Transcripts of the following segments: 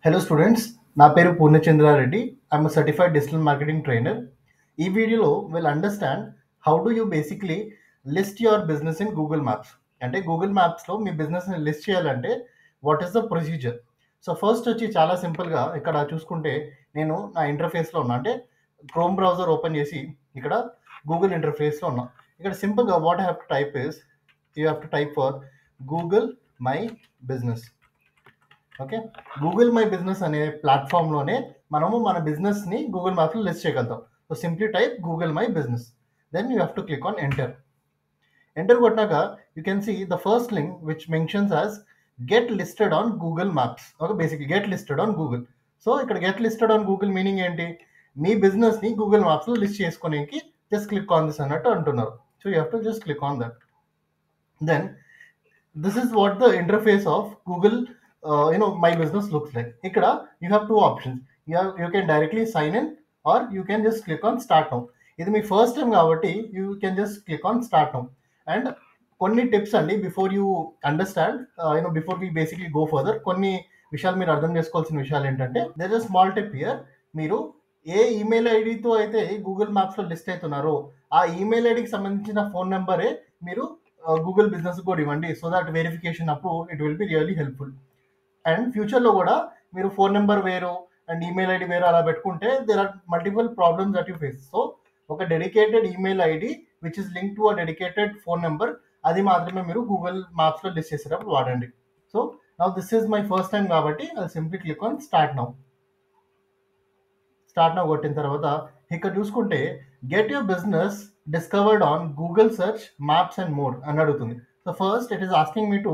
Hello students, నా పేరు Purnachandra Reddy. I'm a certified digital marketing trainer. ఈ వీడియోలో we'll understand how do you basically list your business in Google Maps. అంటే Google మ్యాప్స్లో మీ బిజినెస్ని list చేయాలంటే what is the procedure. So first వచ్చి చాలా సింపుల్గా ఇక్కడ చూసుకుంటే నేను నా ఇంటర్ఫేస్లో ఉన్నా, అంటే క్రోమ్ బ్రౌజర్ ఓపెన్ చేసి ఇక్కడ గూగుల్ ఇంటర్ఫేస్లో ఉన్నా. ఇక్కడ సింపుల్గా what I have to type is you have to type for Google my business. Okay, Google my business అనే ప్లాట్ఫామ్లోనే మనము మన బిజినెస్ని గూగుల్ మ్యాప్లో లిస్ట్ చేయగలుగుతాం. So simply type Google my business, then you have to click on enter. Enter కొట్టినాక you can see the first link which mentions as get listed on Google maps. Okay, basically get listed on Google. So ఇక్కడ get listed on Google meaning ఏంటి? మీ బిజినెస్ని Google మ్యాప్స్లో list చేసుకోవడానికి just click on this అన్నట్టు అంటున్నారు. So you have to just click on that. Then this is what the interface of Google my business looks like. Ikkada you have two options. You can directly sign in or you can just click on start now. Idi me first time కాబట్టి you can just click on start now. And కొన్ని tips అండి before you understand before we basically go further, కొన్ని విషయాలు మీరు అర్థం చేసుకోవాల్సిన విషయాలు ఏంటంటే there is small tip here. మీరు ఏ ఈమెయిల్ ఐడితో అయితే గూగుల్ మ్యాప్స్లో లిస్ట్ అవుతున్నారో ఆ ఈమెయిల్ ఐడికి సంబంధించిన ఫోన్ నెంబరే మీరు గూగుల్ బిజినెస్ కూడా ఇవ్వండి. సో దట్ వెరిఫికేషన్ అప్పుడు it will be really helpful. And ఫ్యూచర్లో కూడా మీరు ఫోన్ నెంబర్ వేరు అండ్ ఈమెయిల్ ఐడి వేరు అలా పెట్టుకుంటే there are multiple problems that you face. So ఒక dedicated email ID which is link to a dedicated phone number, అది మాత్రమే మీరు గూగుల్ మ్యాప్స్లో లిస్ట్ చేసేటప్పుడు వాడండి. So now this is my first time కాబట్టి I simply click on start now. Start now కొట్టిన తర్వాత ఇక్కడ చూసుకుంటే get your business discovered on Google search maps and more అని అడుగుతుంది. So first it is asking me to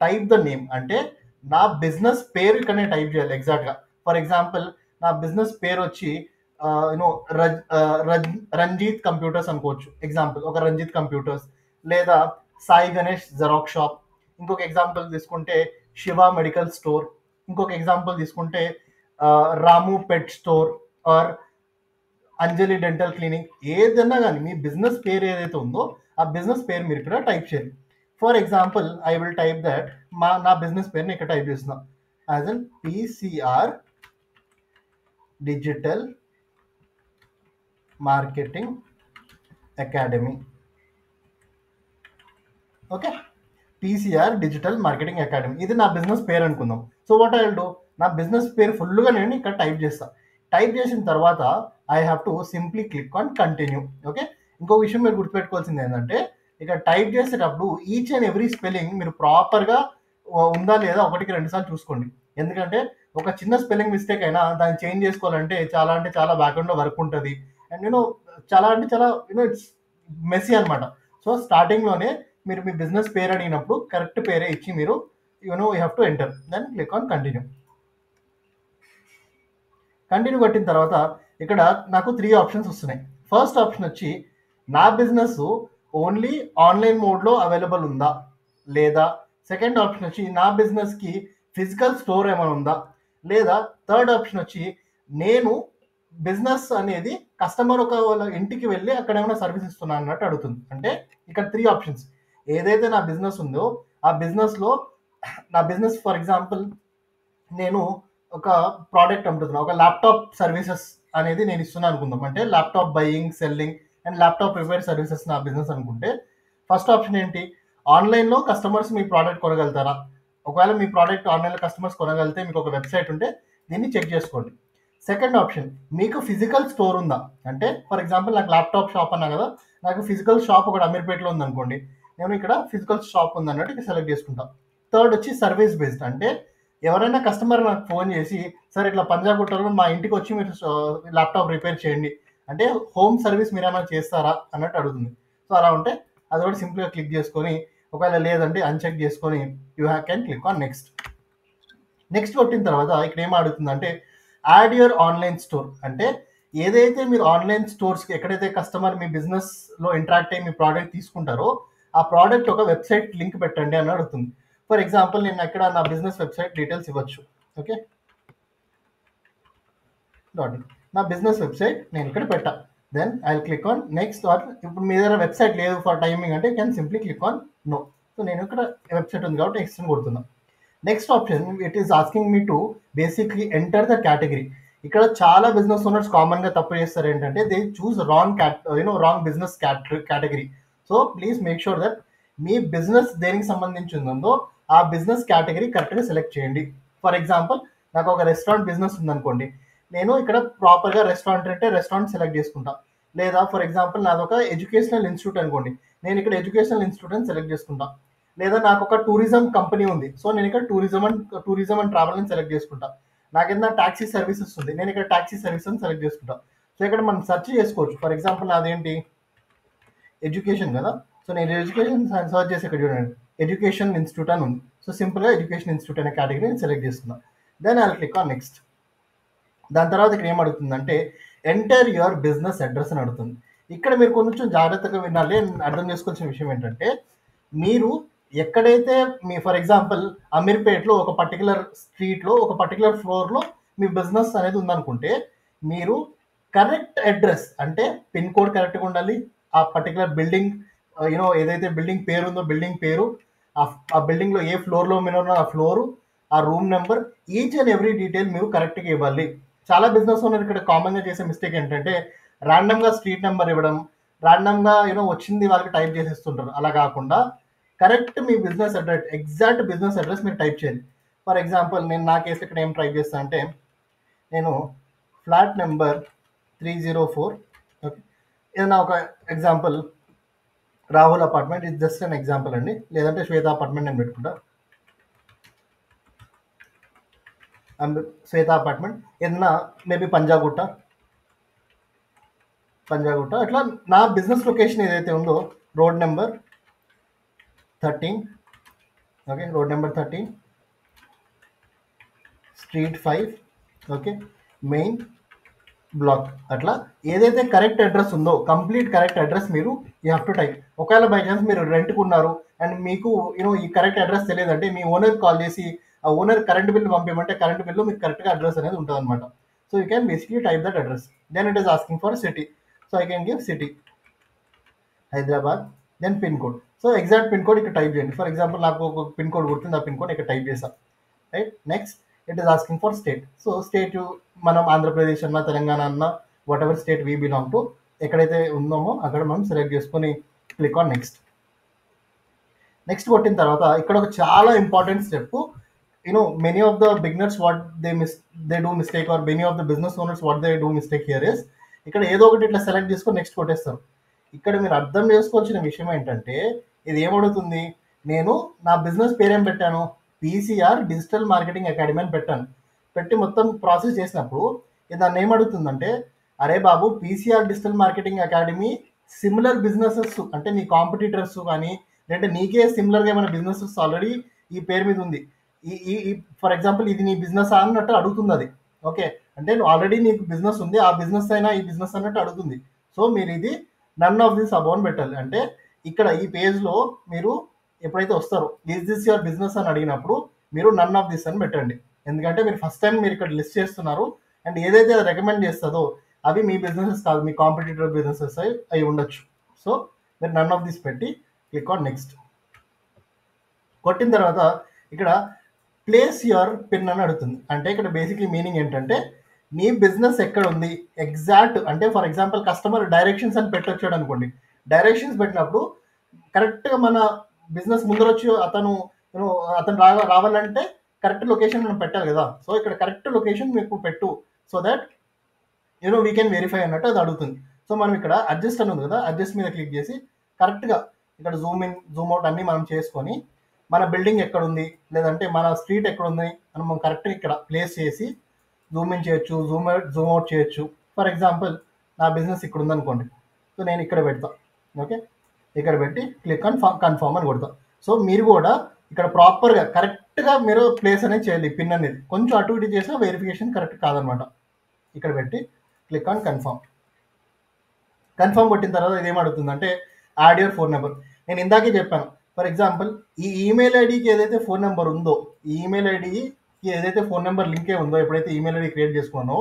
type the name, అంటే నా business పేరు ఇక్కడ నేను టైప్ చేయాలి ఎగ్జాక్ట్గా. ఫర్ ఎగ్జాంపుల్ నా బిజినెస్ పేరు వచ్చి రంజిత్ కంప్యూటర్స్ అనుకోవచ్చు. ఎగ్జాంపుల్ ఒక రంజిత్ కంప్యూటర్స్, లేదా సాయి గణేష్ జెరాక్స్ షాప్. ఇంకొక ఎగ్జాంపుల్ తీసుకుంటే శివ మెడికల్ స్టోర్. ఇంకొక ఎగ్జాంపుల్ తీసుకుంటే Ramu pet store or Anjali dental clinic. ఏదన్నా కానీ మీ బిజినెస్ పేరు ఏదైతే ఉందో ఆ బిజినెస్ పేరు మీరు ఇక్కడ టైప్ చేయాలి. For example I will type that నా బిజినెస్ పేరుని ఇక్కడ టైప్ చేస్తున్నా as an PCR digital marketing academy. Okay, PCR digital marketing academy, ఇది నా బిజినెస్ పేరు అనుకుందాం. So what I will do, నా బిజినెస్ పేరు ఫుల్గా నేను ఇక్కడ టైప్ చేస్తాను. టైప్ చేసిన తర్వాత I have to simply click on continue. Okay, ఇంకో విషయం మీరు గుర్తుపెట్టుకోవాల్సింది ఏంటంటే ఇక్కడ టైప్ చేసేటప్పుడు ఈచ్ అండ్ ఎవ్రీ స్పెల్లింగ్ మీరు ప్రాపర్గా ఉందా లేదా ఒకటికి 2 సార్లు చూసుకోండి. ఎందుకంటే ఒక చిన్న స్పెల్లింగ్ మిస్టేక్ అయినా దాన్ని చేంజ్ చేసుకోవాలంటే చాలా బ్యాక్గ్రౌండ్లో వర్క్ ఉంటుంది. అండ్ చాలా ఇట్స్ మెస్సీ అనమాట. సో స్టార్టింగ్లోనే మీరు మీ బిజినెస్ పేరు అడిగినప్పుడు కరెక్ట్ పేరే ఇచ్చి మీరు you have to enter, then click on continue. Continue కొట్టిన తర్వాత ఇక్కడ నాకు 3 ఆప్షన్స్ వస్తున్నాయి. ఫస్ట్ ఆప్షన్ వచ్చి నా బిజినెస్ ఓన్లీ ఆన్లైన్ మోడ్లో అవైలబుల్ ఉందా లేదా. సెకండ్ ఆప్షన్ వచ్చి నా బిజినెస్కి ఫిజికల్ స్టోర్ ఏమైనా ఉందా లేదా. థర్డ్ ఆప్షన్ వచ్చి నేను బిజినెస్ అనేది కస్టమర్ ఒక వాళ్ళ ఇంటికి వెళ్ళి అక్కడ ఏమైనా సర్వీస్ ఇస్తున్నా అన్నట్టు అడుగుతుంది. అంటే ఇక్కడ 3 ఆప్షన్స్. ఏదైతే నా బిజినెస్ ఉందో ఆ బిజినెస్లో నా బిజినెస్ ఫర్ ఎగ్జాంపుల్ నేను ఒక ప్రోడక్ట్ అమ్ముతున్నాను, ఒక ల్యాప్టాప్ సర్వీసెస్ అనేది నేను ఇస్తున్నాను అనుకుందాం. అంటే laptop buying, selling and laptop repair services నా బిజినెస్ అనుకుంటే ఫస్ట్ ఆప్షన్ ఏంటి, ఆన్లైన్లో కస్టమర్స్ మీ ప్రోడక్ట్ కొనగలుగుతారా. ఒకవేళ మీ ప్రోడక్ట్ ఆన్లైన్లో కస్టమర్స్ కొనగలిగితే మీకు ఒక వెబ్సైట్ ఉంటే దీన్ని చెక్ చేసుకోండి. సెకండ్ ఆప్షన్, మీకు ఫిజికల్ స్టోర్ ఉందా. అంటే ఫర్ ఎగ్జాంపుల్ నాకు ల్యాప్టాప్ షాప్ అన్నా కదా, నాకు ఫిజికల్ షాప్ ఒకటి అమీర్పేటలో ఉందనుకోండి, నేను ఇక్కడ ఫిజికల్ షాప్ ఉందన్నట్టు ఇక్కడ సెలెక్ట్ చేసుకుంటాం. థర్డ్ వచ్చి సర్వీస్ బేస్డ్, అంటే ఎవరైనా కస్టమర్ నాకు ఫోన్ చేసి సార్ ఇట్లా పంజాగుట్టలో మా ఇంటికి వచ్చి మీరు ల్యాప్టాప్ రిపేర్ చేయండి అంటే హోమ్ సర్వీస్ మీరు ఏమైనా చేస్తారా అన్నట్టు అడుగుతుంది. సో అలా ఉంటే అది కూడా సింపుల్గా క్లిక్ చేసుకొని, ఒకవేళ లేదంటే అన్చెక్ చేసుకొని you can click on next. Next కొట్టిన తర్వాత ఇక్కడ ఏం అడుగుతుందంటే యాడ్ యువర్ ఆన్లైన్ స్టోర్. అంటే ఏదైతే మీరు ఆన్లైన్ స్టోర్స్కి ఎక్కడైతే కస్టమర్ మీ బిజినెస్లో ఇంటరాక్ట్ అయ్యి మీ ప్రోడక్ట్ తీసుకుంటారో ఆ ప్రోడక్ట్ ఒక వెబ్సైట్ లింక్ పెట్టండి అని అడుగుతుంది. ఫర్ ఎగ్జాంపుల్ నేను ఇక్కడ నా బిజినెస్ వెబ్సైట్ డీటెయిల్స్ ఇవ్వచ్చు. ఓకే, నా బిజినెస్ వెబ్సైట్ నేను ఇక్కడ పెట్టా, then I click on next. Or ఇప్పుడు మీ దగ్గర వెబ్సైట్ లేదు ఫర్ టైమింగ్ అంటే can simply click on no. So నేను ఇక్కడ వెబ్సైట్ ఉంది కాబట్టి నెక్స్ట్ కొడుతున్నా. Next option it is asking me to basically enter the category. ఇక్కడ చాలా బిజినెస్ ఓనర్స్ కామన్గా తప్పు చేస్తారు ఏంటంటే they choose wrong wrong business category. So please make sure that me business దేనికి సంబంధించి ఉందో ఆ బిజినెస్ కేటగిరీ కరెక్ట్గా సెలెక్ట్ చేయండి. ఫర్ ఎగ్జాంపుల్ నాకు ఒక రెస్టారెంట్ బిజినెస్ ఉందనుకోండి, నేను ఇక్కడ ప్రాపర్గా రెస్టారెంట్ అంటే రెస్టారెంట్ సెలెక్ట్ చేసుకుంటా. లేదా ఫర్ ఎగ్జాంపుల్ నాది ఒక ఎడ్యుకేషనల్ ఇన్స్టిట్యూట్ అనుకోండి, నేను ఇక్కడ ఎడ్యుకేషనల్ ఇన్స్టిట్యూట్ అని సెలెక్ట్ చేసుకుంటా. లేదా నాకు ఒక టూరిజం కంపెనీ ఉంది, సో నేను ఇక్కడ టూరిజం అండ్ ట్రావెల్ అని సెలెక్ట్ చేసుకుంటా. నాకు ఏదైనా ట్యాక్సీ సర్వీసెస్ ఉంది, నేను ఇక్కడ ట్యాక్సీ సర్వీస్ అని సెలెక్ట్ చేసుకుంటా. సో ఇక్కడ మనం సెర్చ్ చేసుకోవచ్చు. ఫర్ ఎగ్జాంపుల్ నాదేంటి ఎడ్యుకేషన్ కదా, సో నేను ఎడ్యుకేషన్ సర్చ్ చేసి ఇక్కడ చూడండి ఎడ్యుకేషన్ ఇన్స్టిట్యూట్ అని ఉంది. సో సింపుల్గా ఎడ్యుకేషన్ ఇన్స్టిట్యూట్ అనే కేటగిరీ నేను సెలెక్ట్ చేసుకున్నా. Then I click on next. దాని తర్వాత ఇక్కడ ఏమడుతుందంటే ఎంటర్ యువర్ బిజినెస్ అడ్రస్ అని అడుగుతుంది. ఇక్కడ మీరు కొంచెం జాగ్రత్తగా వినాలి. అర్థం చేసుకోవాల్సిన విషయం ఏంటంటే మీరు ఎక్కడైతే మీ ఫర్ ఎగ్జాంపుల్ అమీర్పేట్లో ఒక పర్టికులర్ స్ట్రీట్లో ఒక పర్టికులర్ ఫ్లోర్లో మీ బిజినెస్ అనేది ఉందనుకుంటే మీరు కరెక్ట్ అడ్రస్ అంటే పిన్ కోడ్ కరెక్ట్గా ఉండాలి. ఆ పర్టికులర్ బిల్డింగ్ ఏదైతే బిల్డింగ్ పేరు ఉందో బిల్డింగ్ పేరు, ఆ బిల్డింగ్లో ఏ ఫ్లోర్లో మీరు ఆ ఫ్లోరు, ఆ room number, each and every detail మీరు కరెక్ట్గా ఇవ్వాలి. చాలా బిజినెస్ ఓనర్ ఇక్కడ కామన్గా చేసే మిస్టేక్ ఏంటంటే ర్యాండమ్గా స్ట్రీట్ నెంబర్ ఇవ్వడం, ర్యాండమ్గా వచ్చింది వాళ్ళకి టైప్ చేసేస్తుంటారు. అలా కాకుండా కరెక్ట్ మీ business address, exact business address మీరు టైప్ చేయాలి. ఫర్ ఎగ్జాంపుల్ నేను నా కేసు ఇక్కడ ఏం టైప్ చేస్తాను అంటే నేను ఫ్లాట్ నెంబర్ 304, ఓకే, ఏదైనా ఒక ఎగ్జాంపుల్ రాహుల్ అపార్ట్మెంట్, ఇది జస్ట్ అన్ ఎగ్జాంపుల్ అండి. లేదంటే శ్వేత అపార్ట్మెంట్ నేను పెట్టుకుంటా. శ్వేత అపార్ట్మెంట్ ఏదన్నా మేబీ పంజాగుట్ట అట్లా నా బిజినెస్ లొకేషన్ ఏదైతే ఉందో road number 13, okay, road number 13, street 5, okay, main block. అట్లా ఏదైతే కరెక్ట్ అడ్రస్ ఉందో కంప్లీట్ కరెక్ట్ అడ్రస్ మీరు యూ హ్యావ్ టు టైప్. ఒకవేళ బై ఛాన్స్ మీరు రెంట్కు ఉన్నారు అండ్ మీకు ఈ కరెక్ట్ అడ్రస్ తెలియదంటే మీ ఓనర్ కాల్ చేసి ఆ ఓనర్ కరెంట్ బిల్ పంపించమంటే కరెంట్ బిల్లు మీకు కరెక్ట్గా అడ్రస్ అనేది ఉంటుంది అనమాట. So you can basically type that address. Then it is asking for city, so I can give city Hyderabad. Then pin code, so exact pin code ఇక్కడ type చేయండి. For example నాకు ఒక pin code గుర్తుంది, ఆ pin code ఇక్కడ type చేసాం, right. Next it is asking for state. So state మనం ఆంధ్రప్రదేశ్ అన్న తెలంగాణ అన్న what ever state we belong to, ఎక్కడైతే ఉందామో అక్కడ మనం సెలెక్ట్ చేసుకొని క్లిక్ ఆన్ నెక్స్ట్. నెక్స్ట్ కొట్టిన తర్వాత ఇక్కడ ఒక చాలా important step, many of the beginners what they do mistake, or many of the business owners what they do mistake here is, ఇక్కడ ఏదో ఒకటి ఇట్లా సెలెక్ట్ చేసుకొని నెక్స్ట్ కొట్టేస్తారు. ఇక్కడ మీరు అర్థం చేసుకోవాల్సిన విషయం ఏంటంటే ఇది ఏమడుగుతుంది, నేను నా బిజినెస్ పేరేం పెట్టాను, పీసీఆర్ డిజిటల్ మార్కెటింగ్ అకాడమీ అని పెట్టి మొత్తం ప్రాసెస్ చేసినప్పుడు దాన్ని ఏమడుగుతుందంటే అరే బాబు PCR digital marketing academy similar businesses అంటే నీ కాంపిటీటర్స్ కానీ లేదంటే నీకే సిమిలర్గా ఏమైనా బిజినెసెస్ ఆల్రెడీ ఈ పేరు మీద ఉంది, ఈ ఫర్ ఎగ్జాంపుల్ ఇది నీ బిజినెస్ అన్నట్టు అడుగుతుంది అది. ఓకే, అంటే ఆల్రెడీ నీకు బిజినెస్ ఉంది, ఆ బిజినెస్ అయినా ఈ బిజినెస్ అన్నట్టు అడుగుతుంది. సో మీరు ఇది నన్ ఆఫ్ దిస్ అబౌన్ పెట్టాలి. అంటే ఇక్కడ ఈ పేజ్లో మీరు ఎప్పుడైతే వస్తారో ఈజ్ దిస్ యువర్ బిజినెస్ అని అడిగినప్పుడు మీరు నన్ ఆఫ్ దిస్ అని పెట్టండి. ఎందుకంటే మీరు ఫస్ట్ టైం మీరు ఇక్కడ లిస్ట్ చేస్తున్నారు అండ్ ఏదైతే రికమెండ్ చేస్తుందో అవి మీ బిజినెసెస్ కాదు, మీ కాంపిటీటర్ బిజినెసెస్ అవి ఉండొచ్చు. సో మీరు నన్ ఆఫ్ దిస్ పెట్టి క్లిక్ ఆన్ నెక్స్ట్. కొట్టిన తర్వాత ఇక్కడ ప్లేస్ యువర్ పిన్ అని అడుగుతుంది. అంటే ఇక్కడ బేసిక్లీ మీనింగ్ ఏంటంటే నీ బిజినెస్ ఎక్కడ ఉంది ఎగ్జాక్ట్, అంటే ఫర్ ఎగ్జాంపుల్ కస్టమర్ డైరెక్షన్స్ అని పెట్టొచ్చాడు అనుకోండి, డైరెక్షన్స్ పెట్టినప్పుడు కరెక్ట్గా మన బిజినెస్ ముందరొచ్చి అతను రావాలంటే కరెక్ట్ లొకేషన్ మనం పెట్టాలి కదా. సో ఇక్కడ కరెక్ట్ లొకేషన్ మీకు పెట్టు, so that we can verify అన్నట్టు అది అడుగుతుంది. సో మనం ఇక్కడ అడ్జస్ట్ అని ఉంది కదా, అడ్జస్ట్ మీద క్లిక్ చేసి కరెక్ట్గా ఇక్కడ జూమ్ ఇన్ జూమ్ అవుట్ అన్నీ మనం చేసుకొని మన బిల్డింగ్ ఎక్కడ ఉంది లేదంటే మన స్ట్రీట్ ఎక్కడ ఉంది అని మనం కరెక్ట్గా ఇక్కడ ప్లేస్ చేసి జూమ్ ఇన్ చేయొచ్చు, జూమ్ అవుట్ చేయొచ్చు. ఫర్ ఎగ్జాంపుల్ నా బిజినెస్ ఇక్కడ ఉందనుకోండి, సో నేను ఇక్కడ పెడతా, ఓకే, ఇక్కడ పెట్టి క్లిక్ ఆన్ కన్ఫర్మ్ అని కొడతా. సో మీరు కూడా ఇక్కడ ప్రాపర్గా కరెక్ట్గా మీరు ప్లేస్ అనేది చేయాలి. పిన్ అనేది కొంచెం అటు ఇటు చేసినా వెరిఫికేషన్ కరెక్ట్ కాదనమాట. ఇక్కడ పెట్టి క్లిక్ ఆన్ కన్ఫర్మ్ కొట్టిన తర్వాత ఇది ఏమడుగుతుందంటే యాడ్ యువర్ ఫోన్ నెంబర్. నేను ఇందాకే చెప్పాను, ఫర్ ఎగ్జాంపుల్ ఈ ఈమెయిల్ ఐడికి ఏదైతే ఫోన్ నెంబర్ ఉందో, ఈ ఈమెయిల్ ఐడికి ఏదైతే ఫోన్ నెంబర్ లింకే ఉందో, ఎప్పుడైతే ఈమెయిల్ ఐడి క్రియేట్ చేసుకున్నానో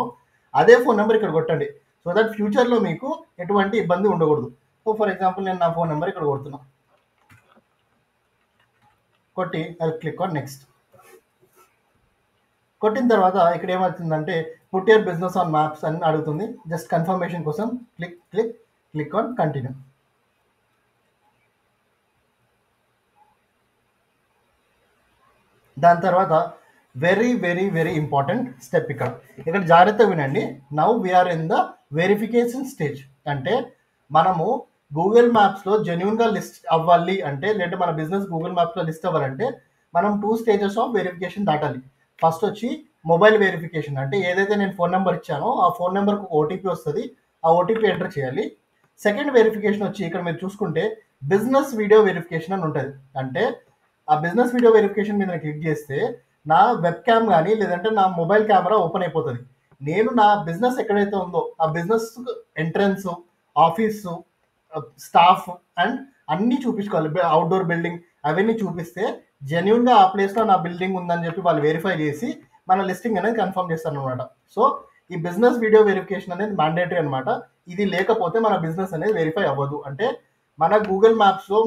అదే ఫోన్ నెంబర్ ఇక్కడ కొట్టండి, సో దట్ ఫ్యూచర్లో మీకు ఎటువంటి ఇబ్బంది ఉండకూడదు. సో ఫర్ ఎగ్జాంపుల్ నేను నా ఫోన్ నెంబర్ ఇక్కడ కొడుతున్నా, కొట్టి ఐ క్లిక్ ఆన్ నెక్స్ట్. కొట్టిన తర్వాత ఇక్కడ ఏమవుతుందంటే put your business on maps అని అడుగుతుంది. జస్ట్ కన్ఫర్మేషన్ కోసం క్లిక్ ఆన్ కంటిన్యూ. దాని తర్వాత very very very important step ఇక్కడ జాగ్రత్తగా వినండి. Now we're in the verification stage. అంటే మనము గూగుల్ మ్యాప్స్లో జెన్యున్గా లిస్ట్ అవ్వాలి అంటే, లేదంటే మన బిజినెస్ గూగుల్ మ్యాప్స్లో లిస్ట్ అవ్వాలంటే మనం 2 స్టేజెస్ ఆఫ్ వెరిఫికేషన్ దాటాలి. ఫస్ట్ వచ్చి మొబైల్ వెరిఫికేషన్. అంటే ఏదైతే నేను ఫోన్ నెంబర్ ఇచ్చానో ఆ ఫోన్ నెంబర్కి ఓటీపీ వస్తుంది, ఆ ఓటీపీ ఎంటర్ చేయాలి. సెకండ్ వెరిఫికేషన్ వచ్చి ఇక్కడ మీరు చూసుకుంటే బిజినెస్ వీడియో వెరిఫికేషన్ అని ఉంటుంది. అంటే ఆ బిజినెస్ వీడియో వెరిఫికేషన్ మీద క్లిక్ చేస్తే నా వెబ్ క్యామ్ కానీ లేదంటే నా మొబైల్ కెమెరా ఓపెన్ అయిపోతుంది. నేను నా బిజినెస్ ఎక్కడైతే ఉందో ఆ business entrance, office, staff and అన్నీ చూపించుకోవాలి. అవుట్డోర్ బిల్డింగ్ అవన్నీ చూపిస్తే జెన్యున్గా ఆ ప్లేస్లో నా బిల్డింగ్ ఉందని చెప్పి వాళ్ళు వెరిఫై చేసి మన లిస్టింగ్ అనేది కన్ఫర్మ్ చేస్తారు అనమాట. సో ఈ బిజినెస్ వీడియో వెరిఫికేషన్ అనేది మ్యాండేటరీ అనమాట. ఇది లేకపోతే మన బిజినెస్ అనేది వెరిఫై అవ్వదు. అంటే మన గూగుల్ మ్యాప్స్లో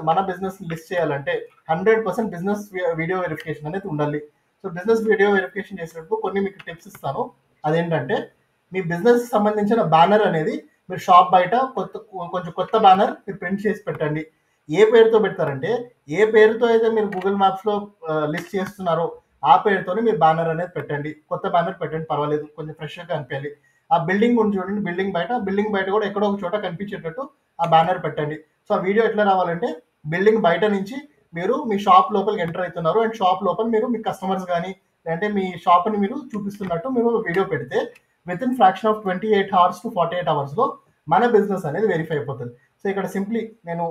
మన బిజినెస్ లిస్ట్ చేయాలంటే 100% బిజినెస్ వీడియో వెరిఫికేషన్ అనేది ఉండాలి. సో బిజినెస్ వీడియో వెరిఫికేషన్ చేసినప్పుడు కొన్ని మీకు టిప్స్ ఇస్తాను. అదేంటంటే మీ బిజినెస్ సంబంధించిన బ్యానర్ అనేది మీరు షాప్ బయట కొంచెం కొత్త బ్యానర్ మీరు ప్రింట్ చేసి పెట్టండి. ఏ పేరుతో పెడతారంటే ఏ పేరుతో అయితే మీరు గూగుల్ మ్యాప్స్లో లిస్ట్ చేస్తున్నారో ఆ పేరుతోనే మీరు బ్యానర్ అనేది పెట్టండి. కొత్త బ్యానర్ పెట్టండి, పర్వాలేదు, కొంచెం ఫ్రెష్గా కనిపించాలి. ఆ బిల్డింగ్ ఉంది చూడండి, బిల్డింగ్ బయట కూడా ఎక్కడో ఒక చోట కనిపించేటట్టు ఆ బ్యానర్ పెట్టండి. సో ఆ వీడియో ఎట్లా రావాలంటే బిల్డింగ్ బయట నుంచి మీరు మీ షాప్ లోపలికి ఎంటర్ అవుతున్నారు అండ్ షాప్ లోపల మీరు మీ కస్టమర్స్ కానీ లేదంటే మీ షాప్ని మీరు చూపిస్తున్నట్టు మీరు వీడియో పెడితే with in fraction of 28 hours to 48 hours మన బిజినెస్ అనేది వెరిఫై అయిపోతుంది. సో ఇక్కడ సింప్లీ నేను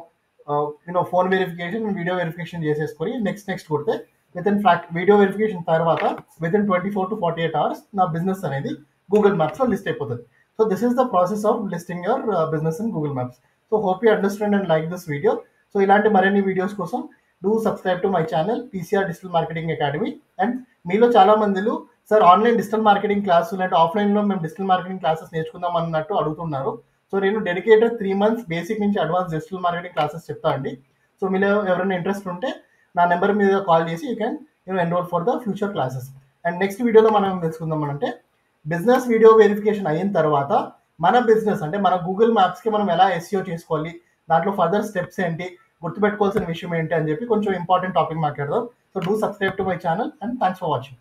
ఫోన్ వెరిఫికేషన్, వీడియో వెరిఫికేషన్ చేసేసుకొని నెక్స్ట్ కొడితే వీడియో వెరిఫికేషన్ తర్వాత విత్ ఇన్ 24 to 48 hours నా బిజినెస్ అనేది గూగుల్ మ్యాప్స్లో లిస్ట్ అయిపోతుంది. So this is the process of listing your business in Google maps. So hope you understand and like this video. So ఇలాంటి మరిన్ని videos కోసం do subscribe to my channel PCR digital marketing academy. And మీలో చాలా మందిలు sir online digital marketing క్లాసులు అంటే ఆఫ్లైన్లో మేము digital marketing classes నేర్చుకుందాం అన్నట్టు అడుగుతున్నారు. సో నేను డెడికేటెడ్ 3 months బేసిక్ నుంచి అడ్వాన్స్ డిజిటల్ మార్కెటింగ్ క్లాసెస్ చెప్తా అండి. సో మీలో ఎవరైనా ఇంట్రెస్ట్ ఉంటే నా నెంబర్ మీద కాల్ చేసి you can enrol for the future classes. And next వీడియోలో మనం తెలుసుకుందాం అంటే బిజినెస్ వీడియో వెరిఫికేషన్ అయిన తర్వాత మన బిజినెస్ అంటే మన గూగుల్ మ్యాప్స్కి మనం ఎలా ఎస్ఈఓ చేసుకోవాలి, దాంట్లో ఫర్దర్ స్టెప్స్ ఏంటి, గుర్తుపెట్టుకోవాల్సిన విషయం ఏంటి అని చెప్పి కొంచెం ఇంపార్టెంట్ టాపిక్ మాట్లాడదాం. So do subscribe to my channel and thanks for watching.